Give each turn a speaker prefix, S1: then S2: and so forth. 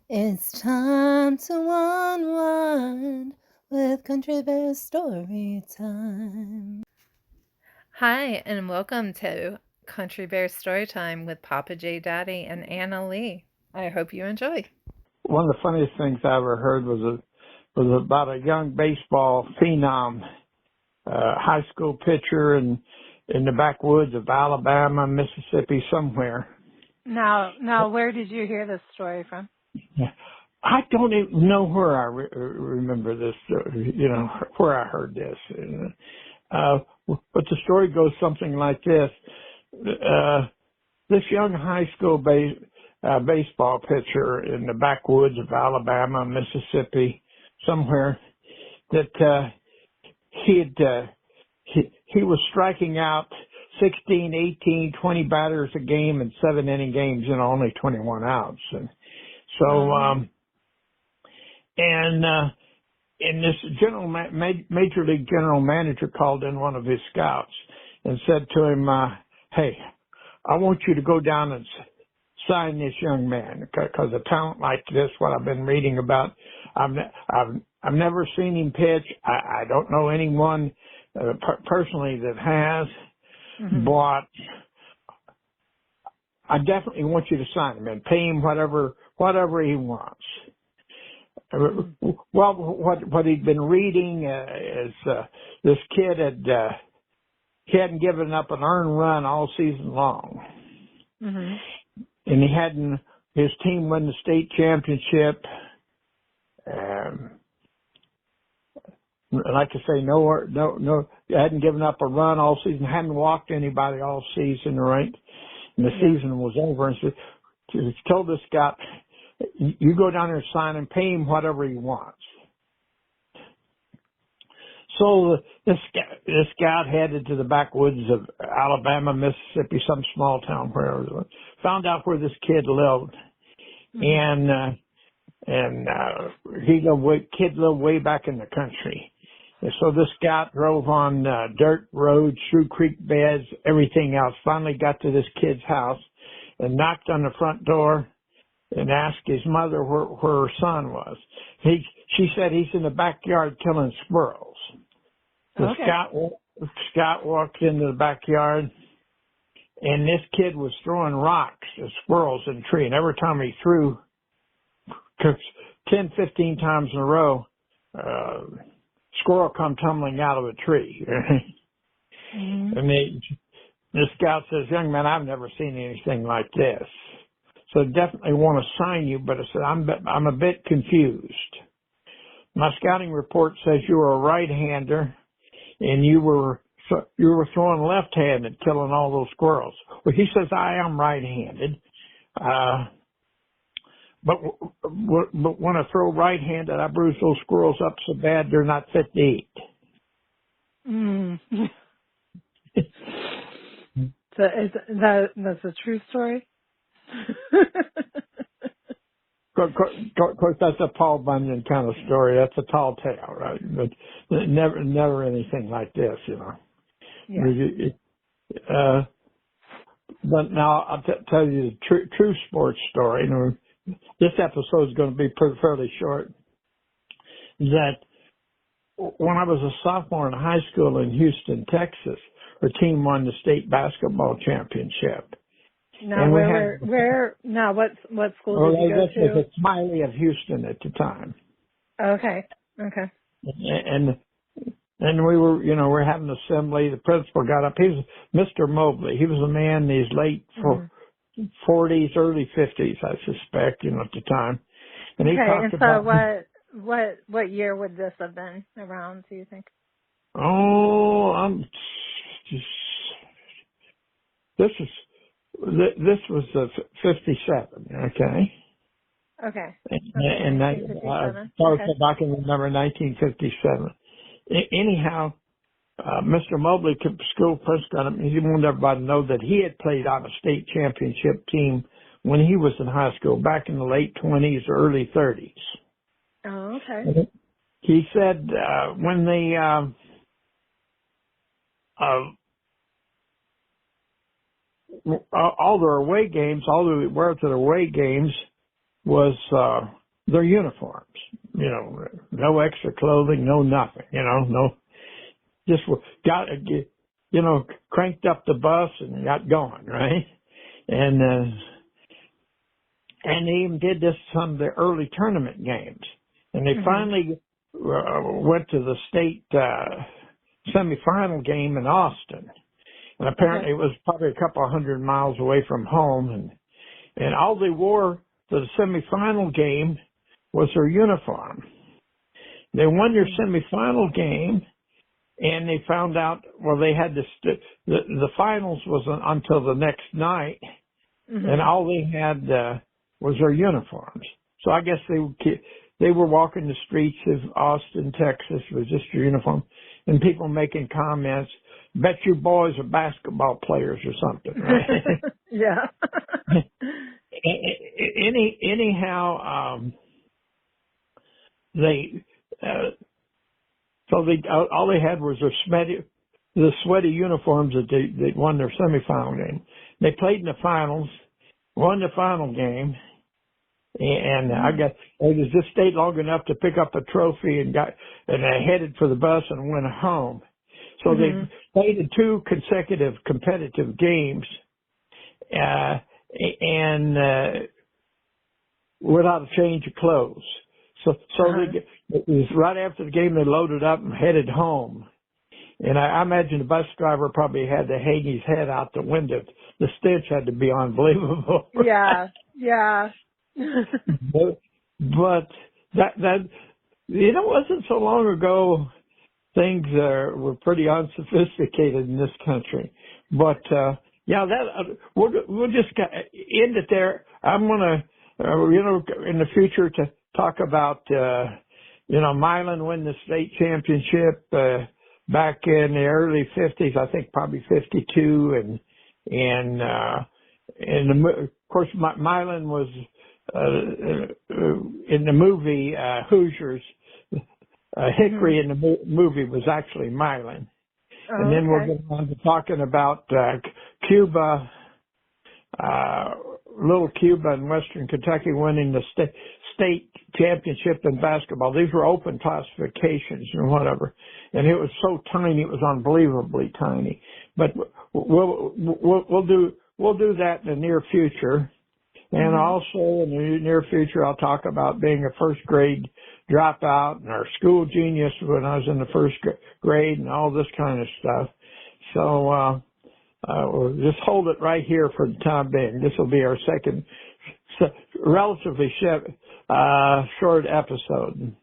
S1: It's time to unwind with Country Bear Storytime. Hi, and welcome to Country Bear Storytime with Papa J. Daddy and Anna Lee. I hope you enjoy.
S2: One of the funniest things I ever heard was about a young baseball phenom, high school pitcher in the backwoods of Alabama, Mississippi, somewhere.
S1: Now, where did you hear this story from?
S2: I don't even know where I remember this, where I heard this. But the story goes something like this. This young high school baseball pitcher in the backwoods of Alabama, Mississippi, somewhere, that he was striking out 16, 18, 20 batters a game in 7-inning games, only 21 outs. And so, and this major league general manager called in one of his scouts and said to him, "Hey, I want you to go down and sign this young man, because a talent like this, what I've been reading about, I've never seen him pitch. I don't know anyone personally that has, but I definitely want you to sign him and pay him whatever he wants." Well, what he'd been reading is this kid he hadn't given up an earned run all season long. And his team won the state championship. Like I say, no, hadn't given up a run all season, hadn't walked anybody all season, right? And the season was over. And so he told this guy, "You go down there and sign and pay him whatever he wants." So this scout headed to the backwoods of Alabama, Mississippi, some small town, wherever it was, found out where this kid lived, and kid lived way back in the country. And so this scout drove on dirt roads, through creek beds, everything else. Finally got to this kid's house and knocked on the front door and asked his mother where her son was. She said he's in the backyard killing squirrels. The scout walked into the backyard, and this kid was throwing rocks at squirrels in the tree. And every time he threw, 10, 15 times in a row, squirrel come tumbling out of a tree. And the scout says, "Young man, I've never seen anything like this. So definitely want to sign you, but I said, I'm a bit confused. My scouting report says you were a right-hander, and you were throwing left-handed, killing all those squirrels." Well, he says, "I am right-handed, but when I throw right-handed, I bruise those squirrels up so bad they're not fit to eat."
S1: So that's a true story?
S2: Of course, that's a Paul Bunyan kind of story. That's a tall tale, right? But never anything like this,
S1: Yeah.
S2: But now I'll tell you the true sports story. This episode is going to be fairly short. That when I was a sophomore in high school in Houston, Texas, our team won the state basketball championship.
S1: Now, what school did you go to?
S2: It was Smiley of Houston at the time.
S1: Okay.
S2: And we were having an assembly. The principal got up. He was Mr. Mobley. He was a man in his late 40s, early 50s, I suspect, at the time. And he talked about.
S1: What year would this have been around, do you think?
S2: This was 57, okay?
S1: Okay.
S2: And I can remember 1957. Anyhow, Mr. Mobley, school principal, he wanted everybody to know that he had played on a state championship team when he was in high school, back in the late 20s, early 30s.
S1: Oh, okay.
S2: He said when they all their away games, all the way to their away games, was their uniforms. You know, no extra clothing, no nothing. You know, no, just got cranked up the bus and got going, right? And they even did this some of the early tournament games. And they
S1: Mhm.
S2: finally went to the state semifinal game in Austin. And
S1: Okay.
S2: apparently it was probably a couple of 100 miles away from home. And all they wore for the semifinal game was their uniform. They won their
S1: Mhm.
S2: semifinal game, and they found out, well, they had the finals was until the next night, and
S1: Mhm.
S2: all they had was their uniforms. So I guess they were walking the streets of Austin, Texas with just their uniform, and people making comments, bet you boys are basketball players or something, right?
S1: Yeah.
S2: Anyhow, they so they all they had was the sweaty uniforms that they won their semifinal game. They played in the finals, won the final game, and
S1: Mm.
S2: I was just stayed long enough to pick up a trophy and I headed for the bus and went home. So they
S1: Mhm.
S2: played in two consecutive competitive games, and without a change of clothes. So
S1: Uh-huh.
S2: it was right after the game they loaded up and headed home. And I imagine the bus driver probably had to hang his head out the window. The stench had to be unbelievable.
S1: Yeah. Yeah.
S2: but that it wasn't so long ago. Things were pretty unsophisticated in this country. But yeah, we'll just end it there. I'm gonna in the future to talk about Milan win the state championship back in the early 50s. I think probably 52, of course Milan was in the movie Hoosiers. Hickory
S1: Mhm.
S2: in the movie was actually Milan. And
S1: Oh,
S2: then we'll
S1: okay.
S2: get on to talking about Cuba, uh, little Cuba and Western Kentucky winning the state championship in basketball. These were open classifications and whatever. And it was so tiny, it was unbelievably tiny. But we'll do that in the near future. And
S1: Mhm.
S2: also in the near future, I'll talk about being a first grade dropout and our school genius when I was in the first grade and all this kind of stuff. So, we'll just hold it right here for the time being. This will be our second relatively short episode.